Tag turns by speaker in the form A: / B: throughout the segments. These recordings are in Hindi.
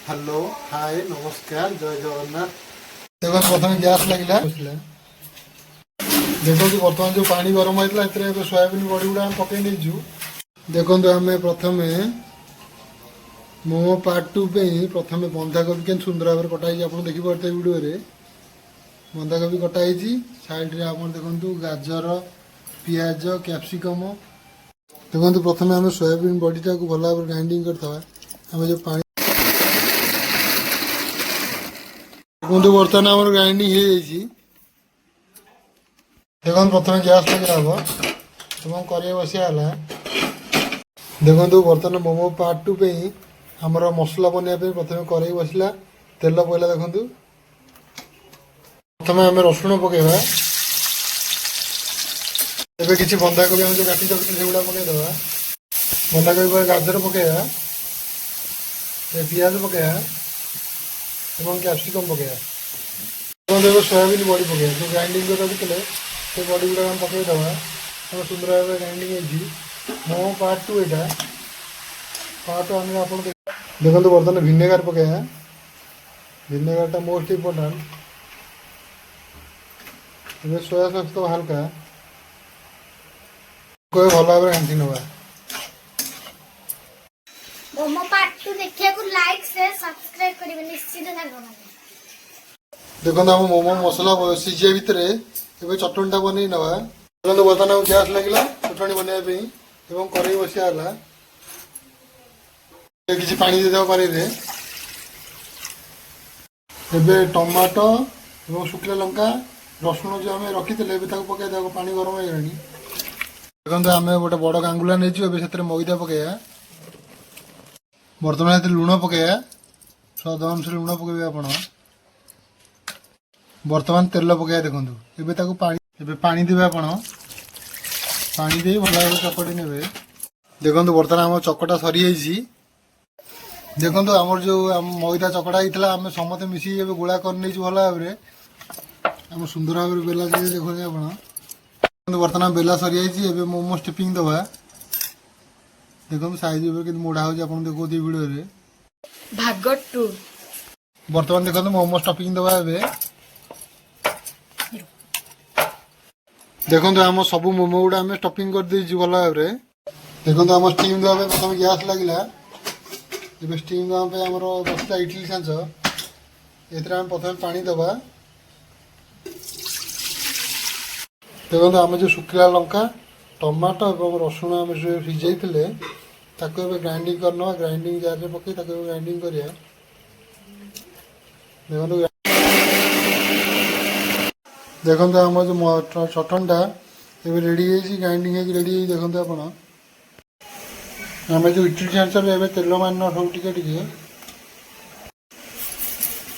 A: हेलो हाय नमस्कार जय जगन्नाथ। देखो प्रथम गैस लगिला देखो बर्तमान जो पानी गरम होता है सोयाबीन बड़ी गुड़ा पकई नहीं। देखो आम प्रथम मोमो पार्ट 2 पे प्रथम बंधाकोबी के सुंदर भाव कटाई आप देखिपे वीडियो रे बंधाकोबी कटाई साइड रे आप देखो गाजर पियाज कैप्सिकम। देखो प्रथम आम सोयाबीन बड़ीटा को भल भाव ग्राइंडिंग करम जो पानी देखो बर्तमान आम ग्राइंडिंग हो देखो प्रथम गैस लगे हम कर बसियाला। देखो बर्तमान मोमो पार्ट 2 पे आमर मसला बनवाई प्रथम कड़े बसला तेल पड़ा। देखो प्रथम आम रसुण पकेबा एबे किसी बंधाकोबी हम जो काटी रखा पकईदे बंधाकोबी पर गाजर पकेबा पियाज पकेबा और कैप्सिकम पकेबा। देखो सोयाबीन बड़ी पकेबा जो ग्राइंडिंग कर रखते से बड़ी गुड़ा हम पकईदे हम सुंदर भाव ग्राइंडिंग मोमो पार्ट 2 यहाँ पार्ट 1 में आप देखो बर्तमान भिनेगार पकेबा भिनेगारटा मोस्ट इम्पोर्टाट। सोया सस तो हल्का भल भाव घाटी नवा।
B: मोमो पार्ट 2 देखिया को लाइक शेयर सब्सक्राइब करिवे निश्चित सागो।
A: देखो आम मोमो मसला सीझिया भितर ए चटणीटा बनई नवा। देखो बर्तमान गैस लगे चटणी बनवाई कड़े बसियाला किसी पानी देदेव कड़े टमाटो और शुखला लंका रसुण जो आम रखी पकईदे पानी गरम हो देखो आम गोटे बड़ गांगुला नहीं से मैदा पकईया बर्तमान से लुण पकईया स्वाद अनुसार लुण पकईबे आप बर्तमान तेल पकईया। देखो पानी देवे आप पानी दे भल भाव चकटी ने। देखो बर्तमान आम चकटा सरी देखो आमर जो मैदा चकड़ा होता आम समस्त मिसी गोला कर भल भाव आम सुंदर भाव बेला देखो आप बर्तमान बेला सरी जाइए मोमो स्टेपिंग दबा। देखो साइज मोड़ा हो देखो वीडियो
B: भाग 2
A: बर्तमान देखो मोमो स्टफिंग दबा। देखो आम सब मोमो गुड़ा आम स्टफिंग कर देइछु भल भाव देखो आम स्टीम देवा प्रथम गैस लगिला ए स्टीम देवा आमर 10टा इडली छांच ए प्रथम पानी दबा। देखो आम जो शुखला लंका टमाटो और रसुण आम जो सीझे ग्राइंडिंग करना ग्राइंडिंग जार में पकई ग्राइंडिंग करिया। देखो आम जो चटनटा ये रेडी ग्राइंडिंग रेडी देखो आप आम जो इडली छांचर ए तेल मान सब टे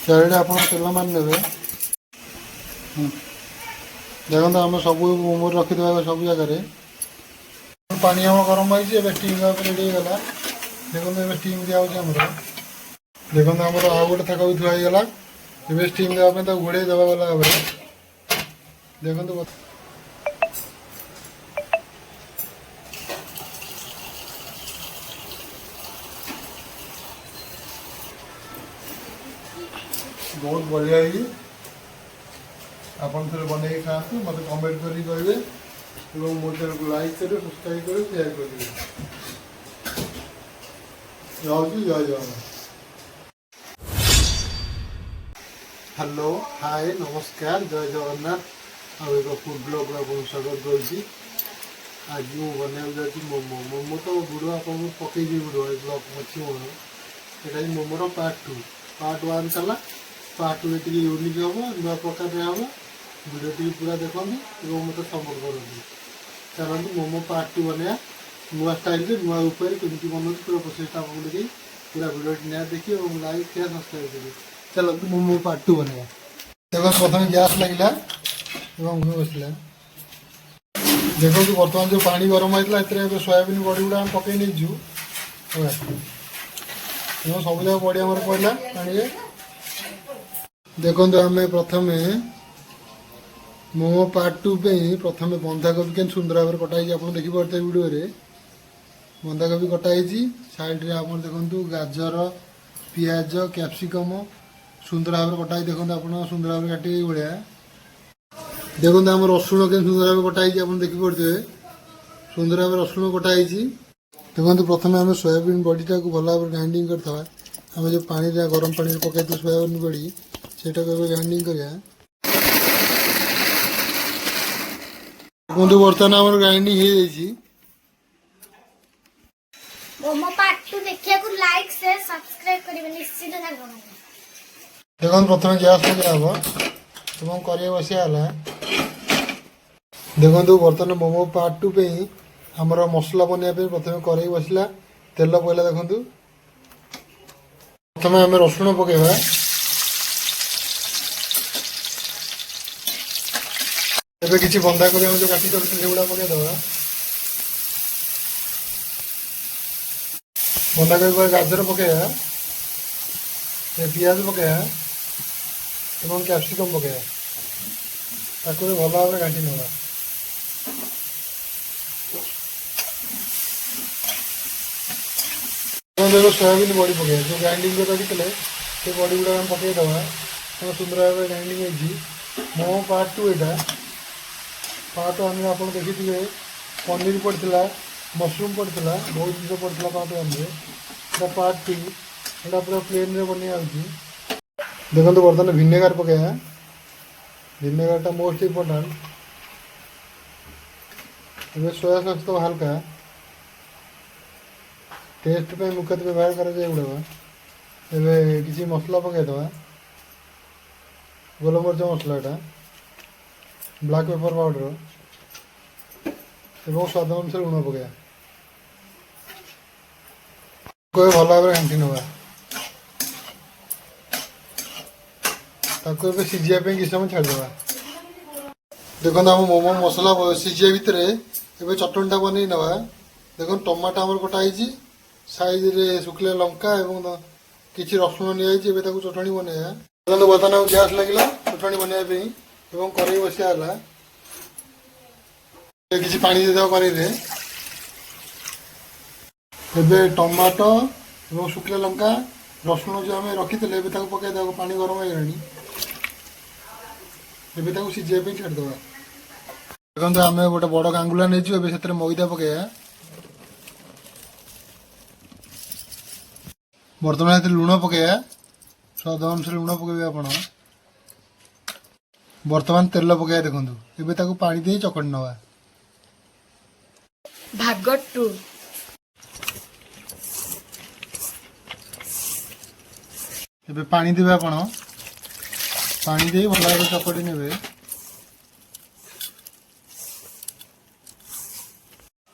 A: चारिटा आप तेल मान ने देखो आम सब मोमो रखीदे सब जगह पानी आम गरम हो स्टीम रेडी होगा। देखो स्टीम दिया देखो आम आउ गोटे थाक भी थुआईगला ए स्टीम देवाई घोड़े देवा गला भाव देखो बहुत बढ़िया आपन थे बन खातु मत कमेंट करें मो चैनल को लाइक करें सब्सक्राइब करें शेयर करें। जय जगन्नाथ। हेलो हाय नमस्कार जय जगन्नाथ आ एक फूड ब्लॉग आप स्वागत करुँच। आज मुझे बनवा जाऊँगी मोमो मोमो तो वीडियो आप पकई वीडियो ब्लॉग अच्छी मोमो यहाँ मोमोर पार्ट 1 चला पार्ट 2 टी यूनिक हम नुआ प्रकार हम वीडियो टी पूरा देखते और मत सपोर्ट करते चलते मोमो पार्ट 2 बनवा नुआ स्टाइल नुआ उपाय केमी बनाऊँ पूरा प्रोसेस आपको देखिए पूरा वीडियो निया देखिए और लाइक शेयर सब्सक्राइब करिए। चलते मोमो पार्ट 2 बनवा। देखो प्रथम गैस लगिला बसला देखो बर्तमान जो पानी गरम होता है सोयाबीन बड़ी गुड़ा हम पकई नहीं सब जगह बड़ी आम पड़ा पानी। देखो आम प्रथम मोमो पार्ट 2 पे प्रथम बंधाकोबी के सुंदर भाव कटाई आप देखिपे वीडियो बंधाकोबी कटाई साइड रे आप देखो गाजर पिज कैप्सिकम सुंदर भाव में कटाई देखते आप सुंदर भाव में काटे भाया देखते आम रसुण के सुंदर भाव कटाई आप देखिपे सुंदर भाव रसुण कटाई देखो प्रथम आम सोयाबीन बड़ीटा को भल भाव ग्राइंडिंग करता आम जो पानी गरम पानी पकई सोयाबीन बड़ी से ग्राइंडिंग करा देखो बर्तमान आम ग्राइंडिंग हो जाए
B: मोमो पार्ट 2 देखिए को लाइक शेयर सब्सक्राइब करिवे निश्चित भाବରେ
A: देखो प्रथम गैस लगे हम एवं कड़े बसियाला देखो बर्तमान मोमो पार्ट 2 पे आमर मसला बनवाई प्रथम कड़े बसला तेल पड़ा देखु प्रथम आम रसुण पकेबा एबे किसी बंधा कोबी हम जो काटी रखिथिलु सेगुडा पकेदबा बंधा कोबी पर गाजर पकेबा पियाज पकेबा एवं कैप्सिकम पकेबा ताको भल भाव घाटी नवा देखो सोयाबीन बड़ी पकेबा जो ग्राइंडिंग कर रखी से बड़ी गुड़ा हम पकईदबा सुंदर भाव ग्राइंडिंग होती मोमो पार्ट 2 यहाँ पार्ट 1 में आप देखिए पनीर पड़ता मशरूम पड़ता बहुत जिन पड़ता पार्ट 1 में पार्ट 2 यहाँ पूरा प्लेन रे बन देखो बर्तमान भिनेगार पकेबा भिनेगारटा मोस्ट इम्पोर्टाट ए सोया सस तो हल्का टेस्ट पे मुख्यतः व्यवहार करा किसी मसला पकईदबा गोलमरीच मसला यहाँ ब्लैक पेपर पाउडर एवं स्वाद अनुसार लुण पकड़ा भल भाव घाटी नवा ताको सीझा किसी समय छाड़देवा देखो आम मोमो मसला सीझा भितर ए चटनीटा बन नवा देखो टमाटो आम कटाई साइज रे शुखला लंका किसी रसुण निजी चटनी बनवा देखो बर्तमान गैस लगे चटनी बनवाई एवं कड़े बसियाला किसी पानी देदेव कड़े टमाटो एवं शुखला लंका रसुण जो आम रखी थे पकईदे पानी गरम हो सीझे छाड़देवा देखो आम गोटे बड़ गांगुला नहीं से मैदा पकईया बर्तमान लुण पकईया स्वाद अनुसार लुण पकईबे आप बर्तमान तेल पकईया देखो एवं पानी दे चकड़ी नवा
B: भाग 2
A: एबे पानी देवे आप पानी दे भल भाव चकड़ी ने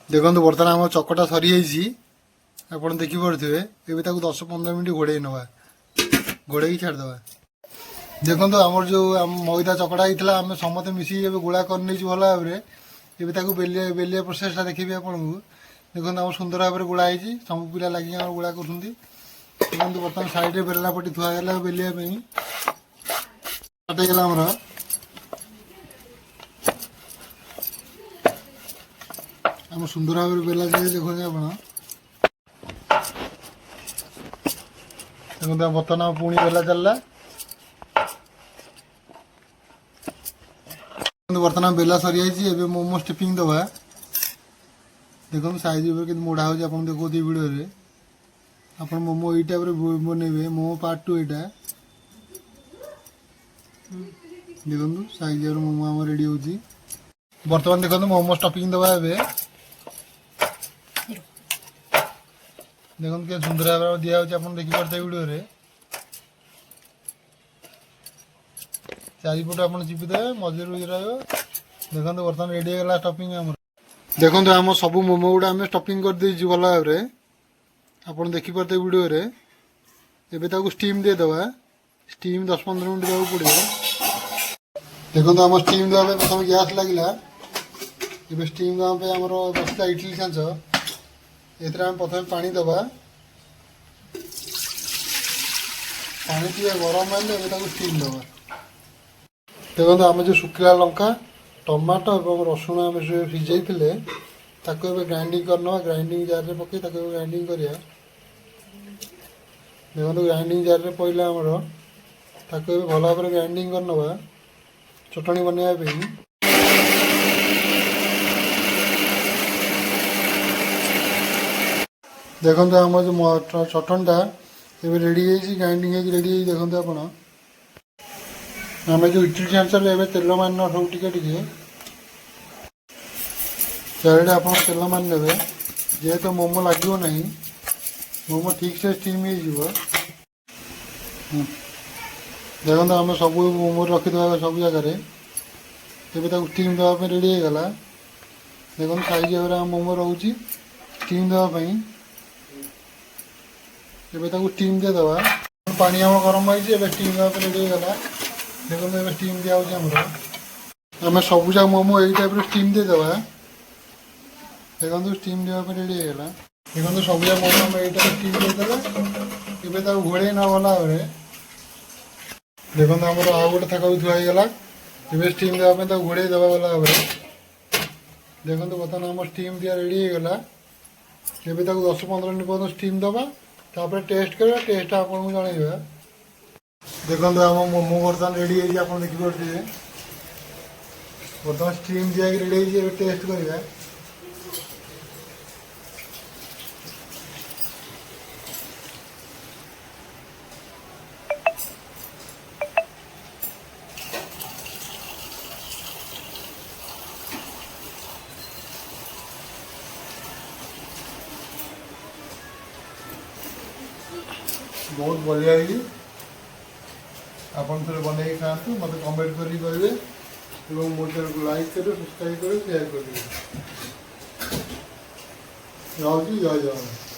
A: देखो बर्तमान आम चकटा सरी आप देखिपे एवं 10-15 मिनट घोड़े नवा घोड़े छाड़देवा देखो आमर जो मैदा चकड़ा होता आम समस्त मिसी गोला कर भल भाव में एवं बेलिया प्रोसेसटा देखिए आपको देखो आम सुंदर भाव में गोला होती सब पिला लगे गोला कर बर्तमान साइड बेलना पटी थुआगला बेलिया कटेगला आम सुंदर भाव में बेला जाए देखो आप बर्तमान पुणी बेला चलला बर्तमान बेला सरी जाइए मोमो स्टिपिंग दबा देखो साइज मोड़ा हो देखो वीडियो रे आप मोमो यही टाइप बनइबे मोमो पार्ट 2 यहाँ देखो साइज मोमो आम रेडी हो बर्तमान देखो मोमो स्टफिंग दबा देखो क्या सुंदर भाव दिया आप देखिपे वीडियो रे चारिपट आप चिपिदे मझे देखो बर्तमान रेडी होगा स्टफिंग आम देखो आम सब मोमो गुड़ा आम स्टफिंग कर देइछु भल भाव में आप देखिपे वीडियो रे एबे स्टीम दे दवा स्टीम 10-15 मिनट देवा पड़े देखो आम स्टीम देवा प्रथम गैस लगे ये स्टीम देवा आमर बसला इडली छाँच ए प्रथम पानी दबा पानी टे गरम है स्टीम दबा देखो आम जो शुखला लंका टमाटो और रसुण आम सीझे ग्राइंडिंग करना ग्राइंडिंग जार में पकई ग्राइंडिंग करिया देखो ग्राइंडिंग जार में पड़ा आमर ताको भल भाव ग्राइंडिंग कर नवा चटनी बनवाई। देखो आम जो चटनटा ये रेडी ग्राइंडिंग रेडी देखो आप आम जो इडली चांचल ए तेल मान सब टे चारिटा आप तेल मान ने जेहेतु मोमो लगे ना मोमो ठीक से स्टीम हो देखो आम सब मोमो रखीद सब जगह ये स्टीम देवाई रेडी होगा। देखो साइज भाव मोमो रोचे स्टीम देवाई ये स्टीम दे दवा पानी आम गरम हो स्टीम देवाई रेडी होगा। देखो ये स्टीम दिया आम सब जाक मोमो यही टाइप स्टीम दे दवा। देखो स्टीम देवाई रेडी होगा। देखो सब जाक मोमो आम यही टाइप स्टीम दे दे घोड़े ना भल भाव। देखो आम आउ गोटे थाक भी थुआईगला ये स्टीम देवाई घोड़े देवा भल भाव। देखो बर्तमान आम स्टीम दिया रेडी होगा। ये 10-15 मिनट पर्यटन स्टीम दबा तापर टेस्ट करवा टेस्ट आपको जनइबा। देखो आम मोमो बर्तमान रेडी है आप देखिए बर्तमान स्टीम दिया रेडी है टेस्ट करवा। बहुत बढ़िया है आपन थे बनई खातु मत कमेंट करें मो चैनल को लाइक करें सब्सक्राइब करें शेयर करें। जय जगन्नाथ।